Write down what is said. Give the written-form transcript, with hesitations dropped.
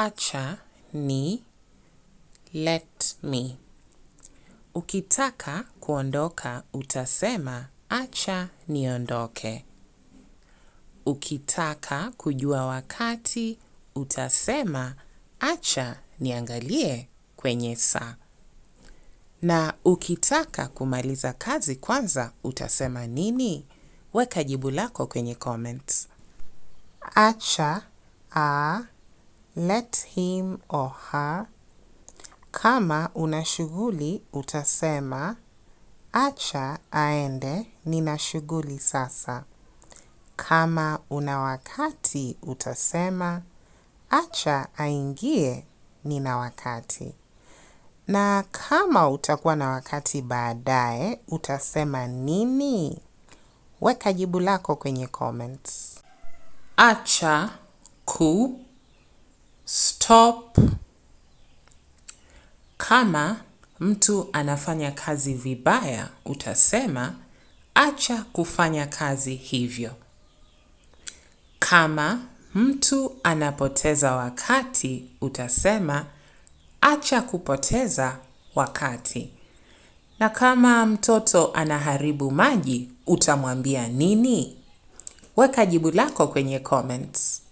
Acha ni let me. Ukitaka kuondoka utasema acha niondoke. Ukitaka kujua wakati utasema acha niangalie kwenye saa. Na ukitaka kumaliza kazi kwanza utasema nini? Weka jibu lako kwenye comments. Acha let him or her. Kama una shughuli utasema acha aende, nina shughuli sasa. Kama una wakati utasema acha aingie, nina wakati. Na kama utakuwa na wakati baadaye utasema nini? Weka jibu lako kwenye comments. Acha stop. Kama mtu anafanya kazi vibaya utasema acha kufanya kazi hivyo. Kama mtu anapoteza wakati utasema acha kupoteza wakati. Na kama mtoto anaharibu maji utamwambia nini? Weka jibu lako kwenye comments.